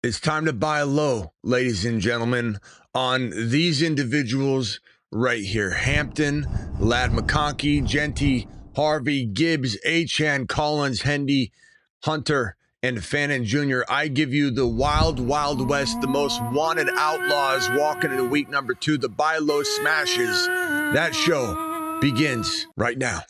It's time to buy low, ladies and gentlemen, on these individuals right here. Hampton, Lad McConkey, Jeanty, Harvey, Gibbs, Achane, Collins, Hendy, Hunter, and Fannin Jr. I give you the wild, wild west, the most wanted outlaws walking into week number 2, the buy low smashes. That show begins right now.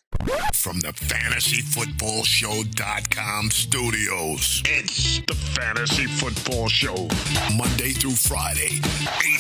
From the FantasyFootballShow.com studios, it's the Fantasy Football Show. Monday through Friday,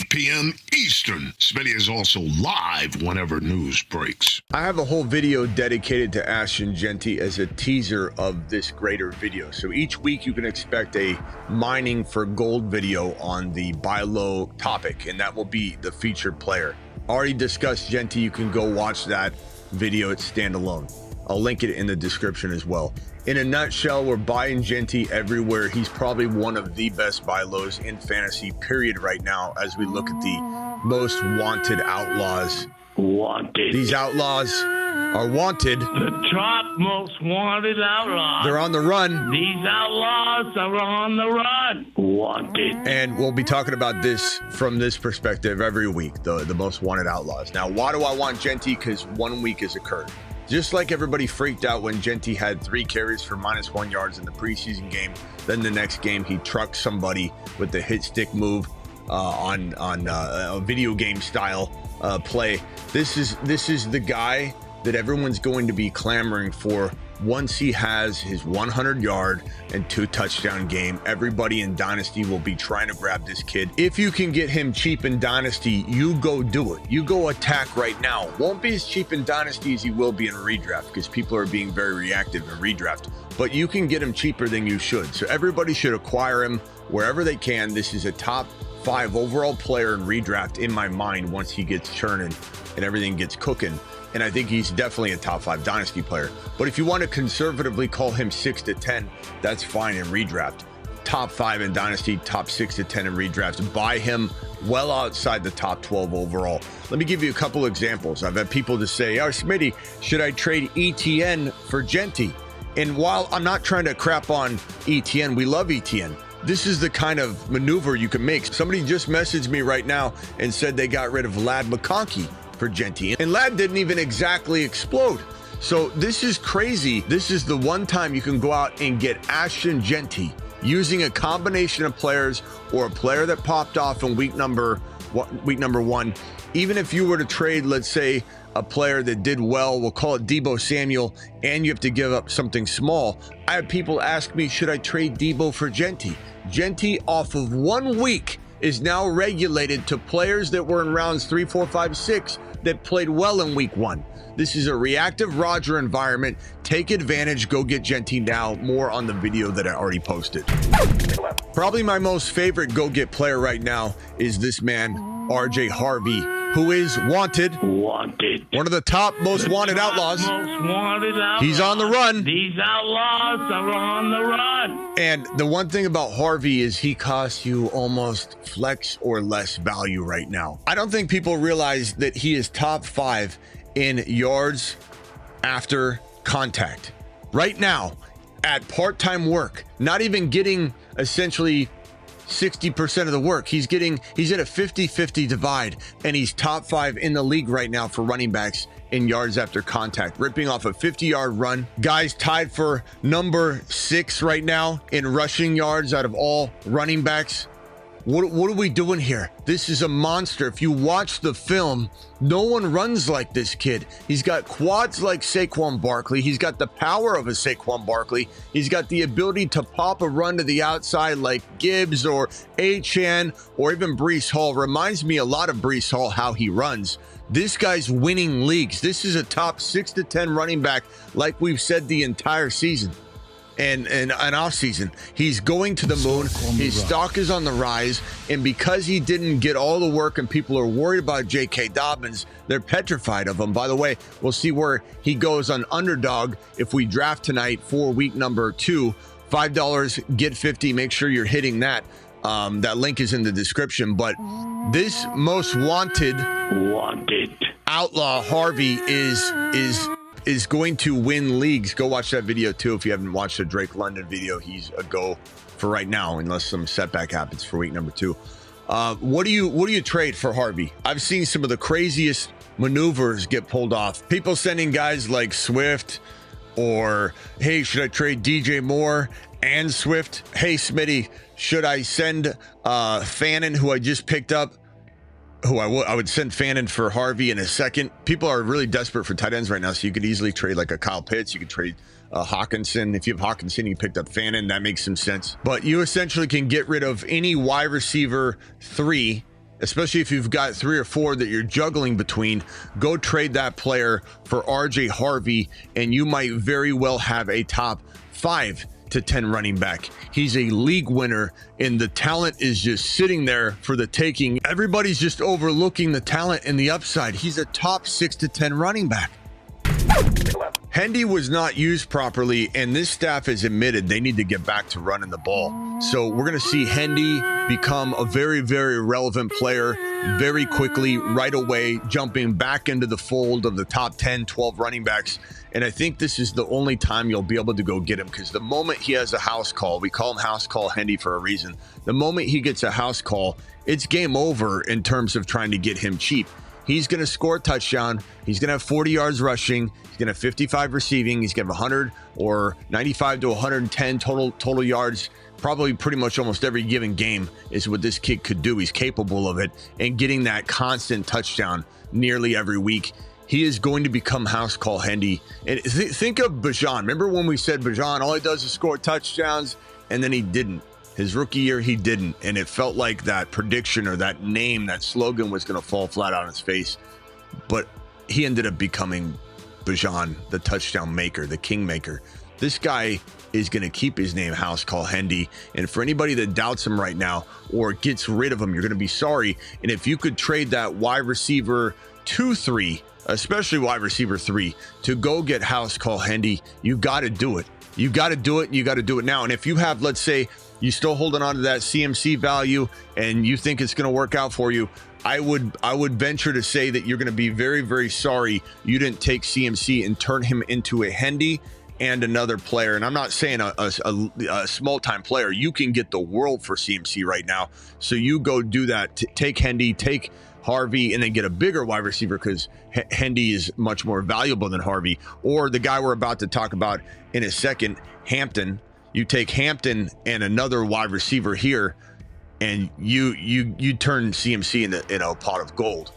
8 p.m. Eastern. Smitty is also live whenever news breaks. I have a whole video dedicated to Ashton Jeanty as a teaser of this greater video. So each week you can expect a mining for gold video on the buy low topic, and that will be the featured player. Already discussed Jeanty. You can go watch that video. It's standalone. I'll link it in the description as well. In a nutshell, we're buying Jeanty everywhere. He's probably one of the best buy lows in fantasy period right now as we look at the most wanted outlaws. These outlaws are wanted. The top most wanted outlaws. They're on the run. These outlaws are on the run. Wanted. And we'll be talking about this from this perspective every week, the most wanted outlaws. Now, why do I want Jeanty? Because 1 week has occurred. Just like everybody freaked out when Jeanty had 3 carries for -1 yards in the preseason game. Then the next game, he trucked somebody with the hit stick move on a video game style play. This is the guy that everyone's going to be clamoring for once he has his 100-yard and 2-touchdown game. Everybody in Dynasty will be trying to grab this kid. If you can get him cheap in Dynasty, you go do it. You go attack right now. Won't be as cheap in Dynasty as he will be in redraft because people are being very reactive in redraft. But you can get him cheaper than you should. So everybody should acquire him wherever they can. This is a top 5 overall player in redraft in my mind once he gets churning and everything gets cooking. And I think he's definitely a top 5 dynasty player. But if you want to conservatively call him 6 to 10, that's fine in redraft. Top 5 in dynasty, top 6 to 10 in redraft. Buy him well outside the top 12 overall. Let me give you a couple examples. I've had people to say, "Oh, Smitty, should I trade ETN for Jeanty?" And while I'm not trying to crap on ETN, we love ETN. This is the kind of maneuver you can make. Somebody just messaged me right now and said they got rid of Lad McConkey for Jeanty, and Lad didn't even exactly explode. So this is crazy. This is the one time you can go out and get Ashton Jeanty using a combination of players or a player that popped off in week number 1. Even if you were to trade, let's say, a player that did well, we'll call it Deebo Samuel, and you have to give up something small. I have people ask me, should I trade Deebo for Jeanty? Jeanty off of 1 week is now regulated to players that were in rounds 3, 4, 5, 6 that played well in week 1. This is a reactive Roger environment. Take advantage. Go get Jeanty now. More on the video that I already posted. Probably my most favorite go get player right now is this man, RJ Harvey, who is wanted. One of the top most wanted outlaws. He's on the run. These outlaws are on the run. And the one thing about Harvey is he costs you almost flex or less value right now. I don't think people realize that he is top 5 in yards after contact. Right now, at part-time work, not even getting essentially 60% of the work. He's in a 50-50 divide, and he's top 5 in the league right now for running backs in yards after contact, ripping off a 50-yard run. Guys tied for number 6 right now in rushing yards out of all running backs. What are we doing here? This is a monster. If you watch the film, no one runs like this kid. He's got quads like Saquon Barkley. He's got the power of a Saquon Barkley. He's got the ability to pop a run to the outside like Gibbs or Achane or even Breece Hall. Reminds me a lot of Breece Hall, how he runs. This guy's winning leagues. This is a top 6 to 10 running back like we've said the entire season. And an off season, he's going to the moon. His stock is on the rise, and because he didn't get all the work and people are worried about J.K. Dobbins, they're petrified of him. By the way, we'll see where he goes on Underdog if we draft tonight for week number 2. $5, get 50. Make sure you're hitting that. That link is in the description. But this most wanted outlaw Harvey is going to win leagues. Go watch that video too if you haven't watched the Drake London video. He's a go for right now, unless some setback happens for week number 2. What do you trade for Harvey? I've seen some of the craziest maneuvers get pulled off. People sending guys like Swift, or hey, should I trade DJ Moore and Swift? Hey, Smitty, should I send Fannin, who I just picked up? Who I would send Fannin for Harvey in a second. People are really desperate for tight ends right now, so you could easily trade like a Kyle Pitts. You could trade Hawkinson. If you have Hawkinson, you picked up Fannin. That makes some sense. But you essentially can get rid of any wide receiver 3, especially if you've got 3 or 4 that you're juggling between. Go trade that player for RJ Harvey, and you might very well have a top 5 to 10 running back. He's a league winner, and the talent is just sitting there for the taking. Everybody's just overlooking the talent and the upside. He's a top 6 to 10 running back. Hendy was not used properly, and this staff has admitted they need to get back to running the ball. So we're going to see Hendy become a very, very relevant player very quickly, right away, jumping back into the fold of the top 10, 12 running backs. And I think this is the only time you'll be able to go get him, because the moment he has a house call, we call him house call Hendy for a reason. The moment he gets a house call, it's game over in terms of trying to get him cheap. He's going to score a touchdown. He's going to have 40 yards rushing. He's going to have 55 receiving. He's going to have 100 or 95 to 110 total yards. Probably pretty much almost every given game is what this kid could do. He's capable of it, and getting that constant touchdown nearly every week. He is going to become house call Hendy. And think of Bajan. Remember when we said Bajan, all he does is score touchdowns, and then he didn't. His rookie year, he didn't. And it felt like that prediction or that name, that slogan was going to fall flat on his face. But he ended up becoming Bajan, the touchdown maker, the kingmaker. This guy is going to keep his name house call Hendy. And for anybody that doubts him right now or gets rid of him, you're going to be sorry. And if you could trade that wide receiver 2-3, especially wide receiver 3, to go get house call Hendy, you got to do it. You got to do it. You got to do it now. And if you have, let's say, you're still holding on to that CMC value and you think it's going to work out for you, I would venture to say that you're going to be very, very sorry you didn't take CMC and turn him into a Hendy and another player. And I'm not saying a small time player. You can get the world for CMC right now. So you go do that. Take Hendy, take Harvey, and then get a bigger wide receiver, because Hendy is much more valuable than Harvey. Or the guy we're about to talk about in a second, Hampton. You take Hampton and another wide receiver here, and you turn CMC in a pot of gold.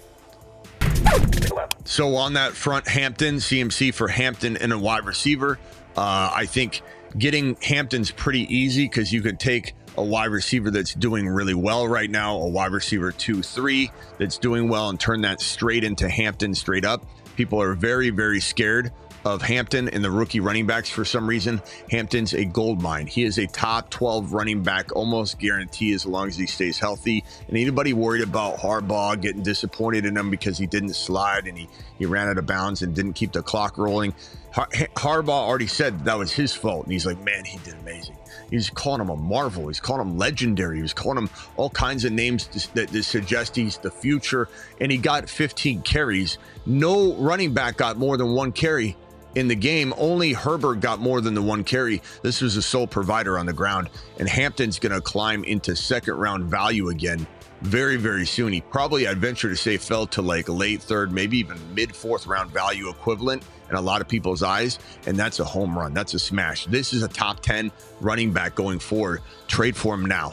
So on that front, Hampton, CMC for Hampton and a wide receiver. I think getting Hampton's pretty easy, because you could take a wide receiver that's doing really well right now, a wide receiver 2-3 that's doing well, and turn that straight into Hampton straight up. People are very, very scared of Hampton and the rookie running backs for some reason. Hampton's a gold mine. He is a top 12 running back, almost guarantee, as long as he stays healthy. And anybody worried about Harbaugh getting disappointed in him because he didn't slide and he ran out of bounds and didn't keep the clock rolling, Harbaugh already said that was his fault. And he's like, man, he did amazing. He's calling him a marvel. He's calling him legendary. He was calling him all kinds of names that suggest he's the future. And he got 15 carries. No running back got more than 1 carry in the game. Only Herbert got more than the 1 carry. This was a sole provider on the ground. And Hampton's going to climb into second round value again very, very soon. He probably, I'd venture to say, fell to like late third, maybe even mid 4th round value equivalent in a lot of people's eyes. And that's a home run. That's a smash. This is a top 10 running back going forward. Trade for him now.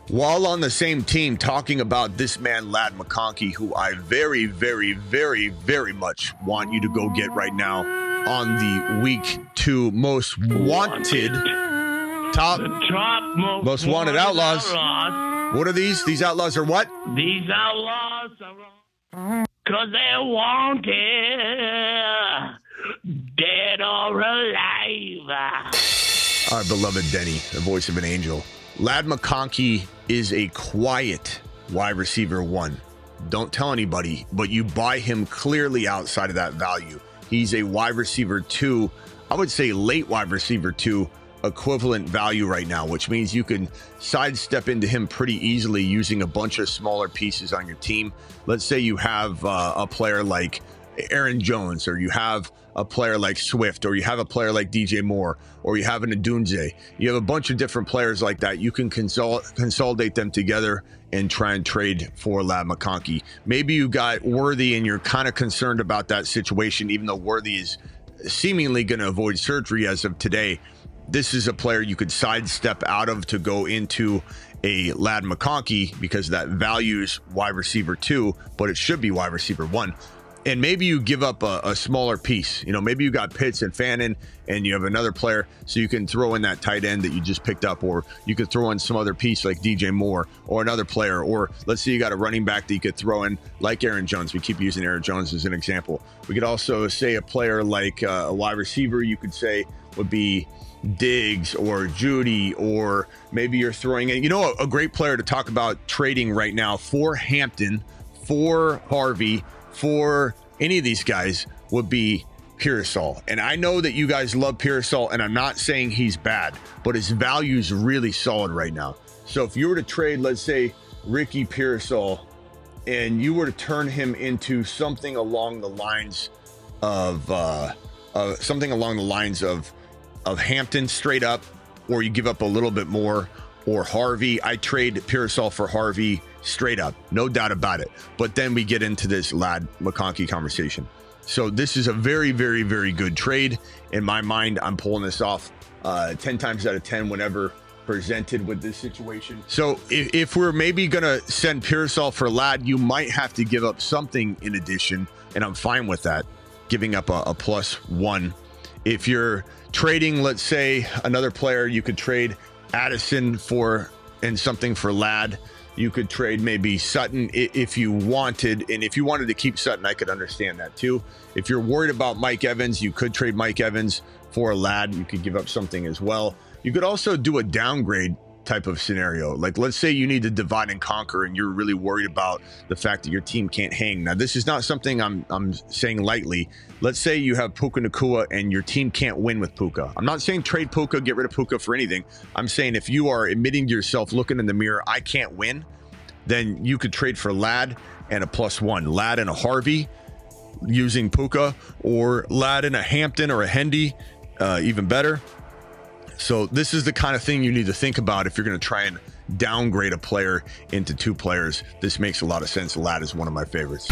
While on the same team, talking about this man, Lad McConkey, who I very, very, very, very much want you to go get right now on the week 2 most wanted, top most wanted outlaws. What are these? These outlaws are what? These outlaws are because they're wanted, dead or alive. Our beloved Denny, the voice of an angel. Lad McConkey is a quiet wide receiver 1. Don't tell anybody, but you buy him clearly outside of that value. He's a wide receiver 2, I would say late wide receiver 2 equivalent value right now, which means you can sidestep into him pretty easily using a bunch of smaller pieces on your team. Let's say you have a player like Aaron Jones, or you have a player like Swift, or you have a player like DJ Moore, or you have an Adunze. You have a bunch of different players like that. You can consolidate them together and try and trade for Lad McConkey. Maybe you got Worthy and you're kind of concerned about that situation, even though Worthy is seemingly going to avoid surgery as of today. This is a player you could sidestep out of to go into a Lad McConkey, because that values wide receiver 2, but it should be wide receiver 1. And maybe you give up a smaller piece. You know, maybe you got Pitts and Fannin and you have another player, so you can throw in that tight end that you just picked up, or you could throw in some other piece like DJ Moore or another player, or let's say you got a running back that you could throw in like Aaron Jones. We keep using Aaron Jones as an example. We could also say a player like a wide receiver you could say would be Diggs or Judy, or maybe you're throwing in, you know, a great player to talk about trading right now for Hampton, for Harvey, for any of these guys would be Pearsall. And I know that you guys love Pearsall, and I'm not saying he's bad, but his value is really solid right now. So if you were to trade, let's say, Ricky Pearsall, and you were to turn him into something along the lines of Hampton straight up, or you give up a little bit more, or Harvey, I trade Pearsall for Harvey straight up, no doubt about it. But then we get into this Lad McConkey conversation. So this is a very, very, very good trade. In my mind, I'm pulling this off 10 times out of 10 whenever presented with this situation. So if we're maybe going to send Pearsall for Lad, you might have to give up something in addition, and I'm fine with that, giving up a +1. If you're trading, let's say, another player, you could trade Addison and something for Lad. You could trade maybe Sutton if you wanted, and if you wanted to keep Sutton, I could understand that too. If you're worried about Mike Evans, you could trade Mike Evans for a Lad. You could give up something as well. You could also do a downgrade type of scenario. Like, let's say you need to divide and conquer and you're really worried about the fact that your team can't hang. Now, this is not something I'm saying lightly. Let's say you have Puka Nacua and your team can't win with Puka. I'm not saying trade Puka, get rid of Puka for anything. I'm saying if you are admitting to yourself, looking in the mirror, I can't win, then you could trade for Lad and a +1. Lad and a Harvey using Puka, or Lad and a Hampton or a Hendy, even better. So this is the kind of thing you need to think about if you're going to try and downgrade a player into 2 players. This makes a lot of sense. Lad is one of my favorites.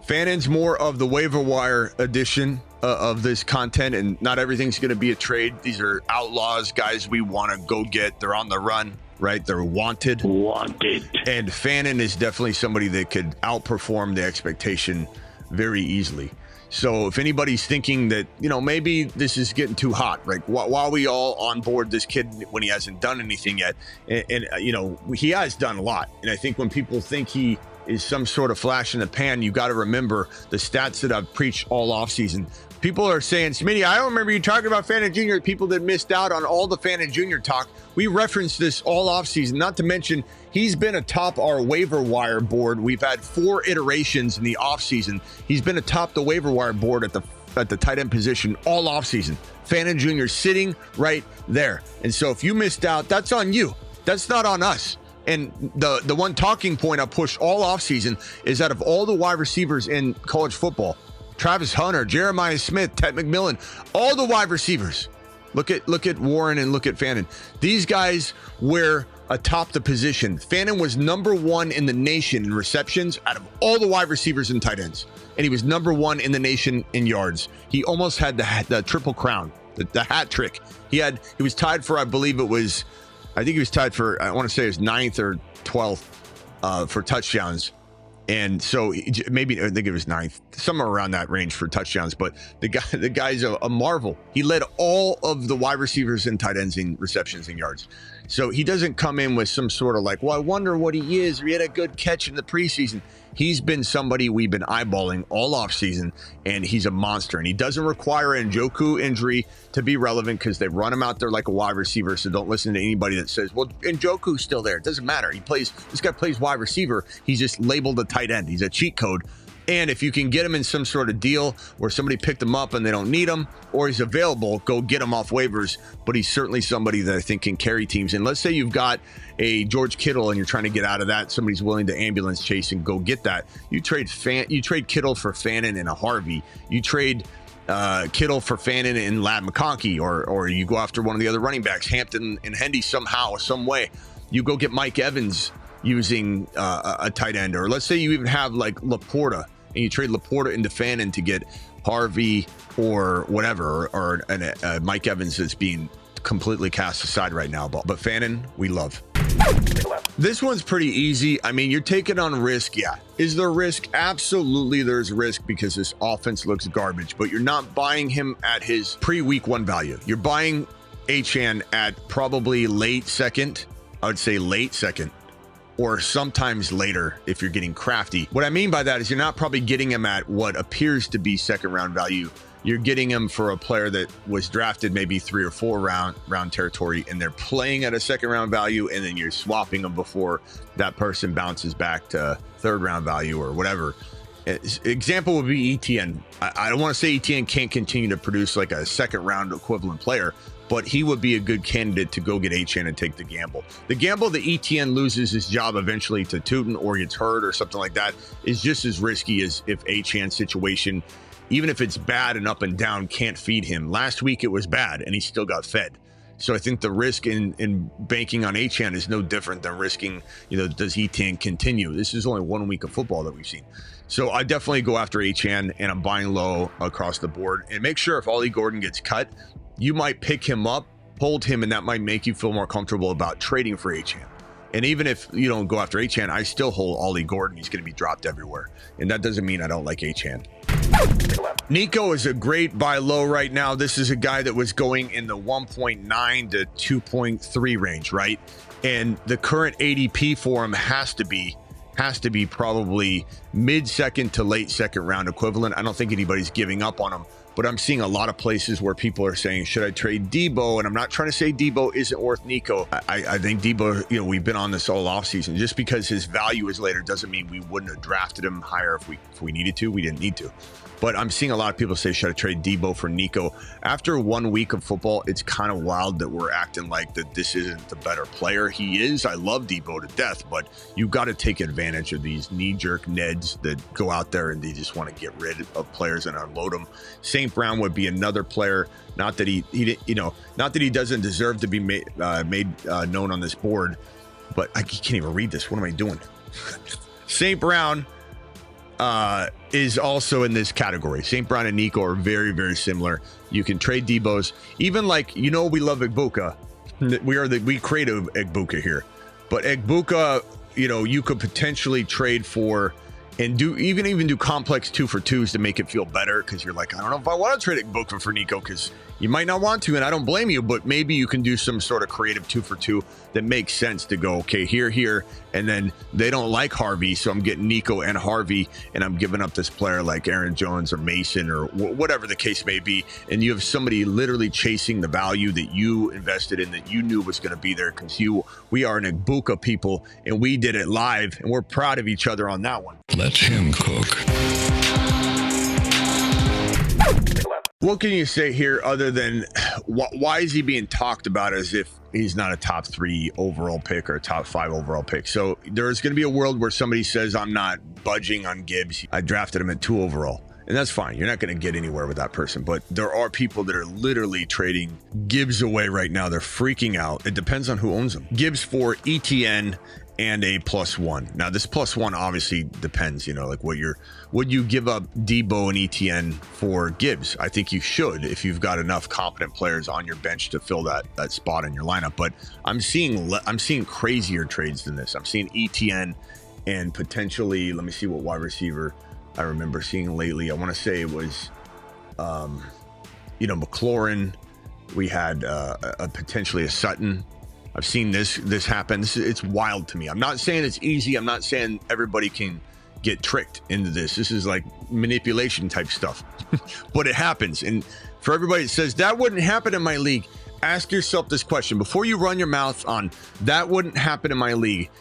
Fannin's more of the waiver wire edition of this content, and not everything's going to be a trade. These are outlaws, guys we want to go get. They're on the run, right? They're wanted. And Fannin is definitely somebody that could outperform the expectation very easily. So if anybody's thinking that, you know, maybe this is getting too hot, right? While we all on board this kid when he hasn't done anything yet, and you know, he has done a lot. And I think when people think he is some sort of flash in the pan, you got to remember the stats that I've preached all offseason. People are saying, Smitty, I don't remember you talking about Fannin Jr. People that missed out on all the Fannin Jr. talk. We referenced this all offseason, not to mention he's been atop our waiver wire board. We've had 4 iterations in the offseason. He's been atop the waiver wire board at the tight end position all offseason. Fannin Jr. sitting right there. And so if you missed out, that's on you. That's not on us. And the one talking point I pushed all offseason is out of all the wide receivers in college football, Travis Hunter, Jeremiah Smith, Ted McMillan, all the wide receivers. Look at Warren and look at Fannin. These guys were atop the position. Fannin was number 1 in the nation in receptions out of all the wide receivers and tight ends. And he was number 1 in the nation in yards. He almost had the triple crown, the hat trick. He was tied for, I think he was tied for, I want to say it was 9th or 12th for touchdowns. And so maybe, I think it was 9th, somewhere around that range for touchdowns. But the guy's a marvel. He led all of the wide receivers and tight ends in receptions and yards. So he doesn't come in with some sort of like, well, I wonder what he is, or he had a good catch in the preseason. He's been somebody we've been eyeballing all offseason, and he's a monster. And he doesn't require an Njoku injury to be relevant, because they run him out there like a wide receiver. So don't listen to anybody that says, well, Njoku's still there. It doesn't matter. This guy plays wide receiver. He's just labeled a tight end. He's a cheat code. And if you can get him in some sort of deal where somebody picked him up and they don't need him, or he's available, go get him off waivers. But he's certainly somebody that I think can carry teams. And let's say you've got a George Kittle and you're trying to get out of that. Somebody's willing to ambulance chase and go get that. You trade Kittle for Fannin and a Harvey. You trade Kittle for Fannin and Lad McConkey, or you go after one of the other running backs, Hampton and Hendy, somehow, some way. You go get Mike Evans using a tight end, or let's say you even have like Laporta, and you trade Laporta into Fannin to get Harvey or whatever, or Mike Evans that's being completely cast aside right now. But Fannin, we love. This one's pretty easy. I mean, you're taking on risk. Yeah. Is there risk? Absolutely, there's risk because this offense looks garbage, but you're not buying him at his pre-week 1 value. You're buying Achane at probably late second. I would say late second, or sometimes later if you're getting crafty. What I mean by that is you're not probably getting him at what appears to be second round value. You're getting him for a player that was drafted maybe 3 or 4 round territory, and they're playing at a second round value, and then you're swapping them before that person bounces back to 3rd round value or whatever. Example would be ETN. I don't want to say ETN can't continue to produce like a second round equivalent player, but he would be a good candidate to go get Achane and take the gamble. The gamble that ETN loses his job eventually to Tootin or gets hurt or something like that is just as risky as if Achane's situation, even if it's bad and up and down, can't feed him. Last week it was bad and he still got fed. So I think the risk in banking on Achane is no different than risking, does ETN continue? This is only 1 week of football that we've seen. So I definitely go after Achane, and I'm buying low across the board. And make sure if Ollie Gordon gets cut, you might pick him up, hold him, and that might make you feel more comfortable about trading for Achane. And even if you don't go after Achane, I still hold Ollie Gordon. He's going to be dropped everywhere. And that doesn't mean I don't like Achane. Nico is a great buy low right now. This is a guy that was going in the 1.9 to 2.3 range, right? And the current ADP for him has to be probably mid-second to late second round equivalent. I don't think anybody's giving up on him, but I'm seeing a lot of places where people are saying, should I trade Debo? And I'm not trying to say Debo isn't worth Nico. I think Debo, we've been on this all offseason. Just because his value is later doesn't mean we wouldn't have drafted him higher if we needed to. We didn't need to. But I'm seeing a lot of people say, should I trade Debo for Nico? After 1 week of football, it's kind of wild that we're acting like that this isn't the better player. He is. I love Debo to death, but you got to take advantage of these knee-jerk Neds that go out there and they just want to get rid of players and unload them. St. Brown would be another player. Not that not that he doesn't deserve to be made known on this board, but I can't even read this. What am I doing? St. Brown is also in this category. St. Brown and Nico are very, very similar. You can trade Debo's. Even like, we love Egbuka. We create Egbuka here. But Egbuka, you could potentially trade for and even do complex 2-for-2s to make it feel better, because you're like, I don't know if I want to trade Egbuka for Nico, because you might not want to, and I don't blame you, but maybe you can do some sort of creative 2-for-2 that makes sense to go, okay, here, and then they don't like Harvey, so I'm getting Nico and Harvey, and I'm giving up this player like Aaron Jones or Mason or whatever the case may be, and you have somebody literally chasing the value that you invested in, that you knew was going to be there, because we are an Egbuka people, and we did it live, and we're proud of each other on that one. Let him cook. What can you say here other than why is he being talked about as if he's not a top 3 overall pick or a top 5 overall pick? So there's going to be a world where somebody says, I'm not budging on Gibbs. I drafted him at 2 overall. And that's fine. You're not going to get anywhere with that person. But there are people that are literally trading Gibbs away right now. They're freaking out. It depends on who owns them. Gibbs for ETN and a +1. Now this +1 obviously depends, like would you give up Debo and ETN for Gibbs? I think you should, if you've got enough competent players on your bench to fill that spot in your lineup. But I'm seeing crazier trades than this. I'm seeing ETN and potentially, let me see what wide receiver I remember seeing lately. I want to say it was McLaurin. We had potentially a Sutton. I've seen this happen. It's wild to me. I'm not saying it's easy. I'm not saying everybody can get tricked into this. This is like manipulation type stuff, but it happens. And for everybody that says that wouldn't happen in my league, ask yourself this question before you run your mouth on that wouldn't happen in my league.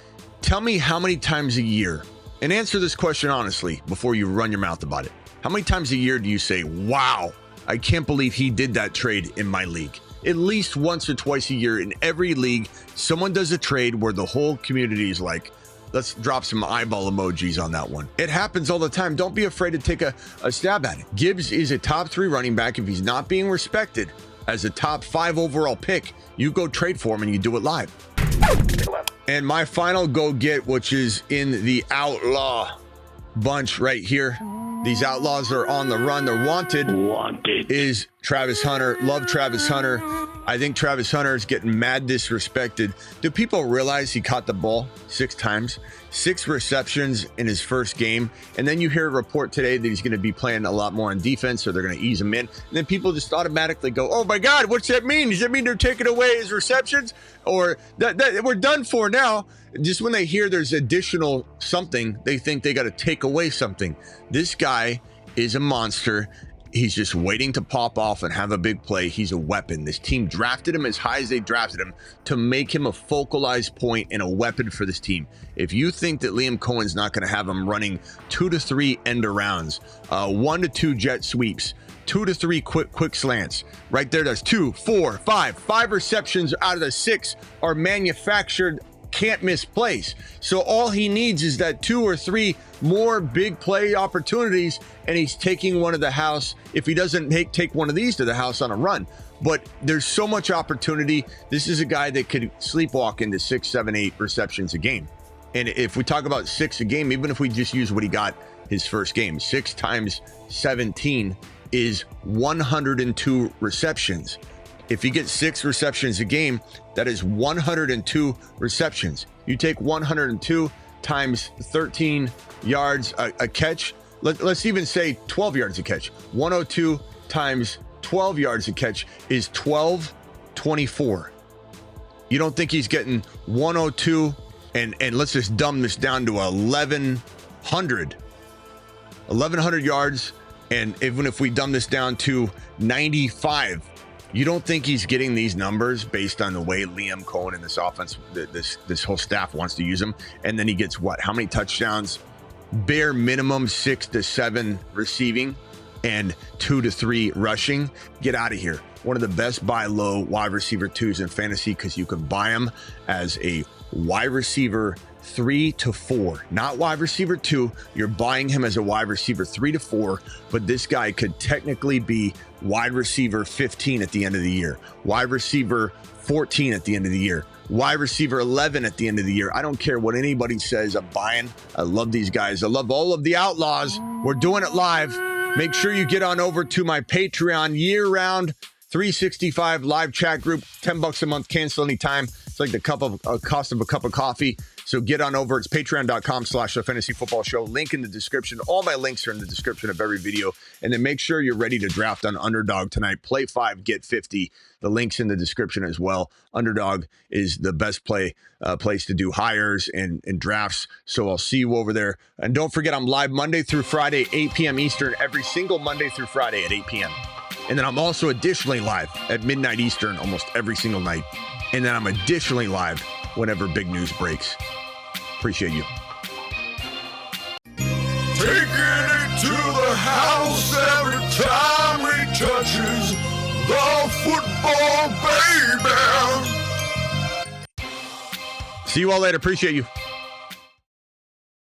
Tell me how many times a year, and answer this question honestly before you run your mouth about it. How many times a year do you say, wow, I can't believe he did that trade in my league? At least once or twice a year in every league, someone does a trade where the whole community is like, Let's drop some eyeball emojis on that one. It happens all the time. Don't be afraid to take a stab at it. Gibbs is a top 3 running back. If he's not being respected as a top 5 overall pick, you go trade for him and you do it live. And my final go get, which is in the outlaw bunch right here. These outlaws are on the run. They're wanted. Is Travis Hunter. Love Travis Hunter. I think Travis Hunter is getting mad disrespected. Do people realize he caught the ball 6 times, 6 receptions in his first game? And then you hear a report today that he's going to be playing a lot more on defense, so they're going to ease him in. And then people just automatically go, oh my God, what's that mean? Does that mean they're taking away his receptions? Or that we're done for now? Just when they hear there's additional something, they think they got to take away something. This guy is a monster. He's just waiting to pop off and have a big play. He's a weapon. This team drafted him as high as they drafted him to make him a focalized point and a weapon for this team. If you think that Liam Cohen's not going to have him running 2 to 3 end arounds, 1 to 2 jet sweeps, 2 to 3 quick slants, right there, that's 2, 4, 5 receptions out of the 6 are manufactured can't miss plays. So all he needs is that 2 or 3 more big play opportunities, and he's taking one of the house. If he doesn't take one of these to the house on a run, but there's so much opportunity. This is a guy that could sleepwalk into 6, 7, 8 receptions a game. And if we talk about 6 a game, even if we just use what he got his first game, 6 times 17 is 102 receptions. If he gets 6 receptions a game, that is 102 receptions. You take 102 times 13 yards a catch. Let's even say 12 yards a catch. 102 times 12 yards a catch is 1224. You don't think he's getting 102 and let's just dumb this down to 1100 yards. And even if we dumb this down to 95, you don't think he's getting these numbers based on the way Liam Cohen and this offense, this whole staff wants to use him? And then he gets what? How many touchdowns? Bare minimum 6 to 7 receiving and 2 to 3 rushing. Get out of here. One of the best buy low wide receiver 2s in fantasy, because you can buy him as a wide receiver 3 to 4, not wide receiver 2. You're buying him as a wide receiver 3 to 4, but this guy could technically be wide receiver 15 at the end of the year, wide receiver 14 at the end of the year, wide receiver 11 at the end of the year. I don't care what anybody says. I'm buying. I love these guys. I love all of the outlaws. We're doing it live. Make sure you get on over to my Patreon year-round 365 live chat group. $10 a month, cancel anytime. It's like the cost of a cup of coffee. So get on over. It's patreon.com/The Fantasy Football Show. Link in the description. All my links are in the description of every video. And then make sure you're ready to draft on Underdog tonight. Play 5, get 50. The link's in the description as well. Underdog is the best place to do hires and drafts. So I'll see you over there. And don't forget, I'm live Monday through Friday, 8 p.m. Eastern, every single Monday through Friday at 8 p.m. And then I'm also additionally live at midnight Eastern almost every single night. And then I'm additionally live whenever big news breaks. Appreciate you. Taking it to the house every time he touches the football, baby. See you all later. Appreciate you.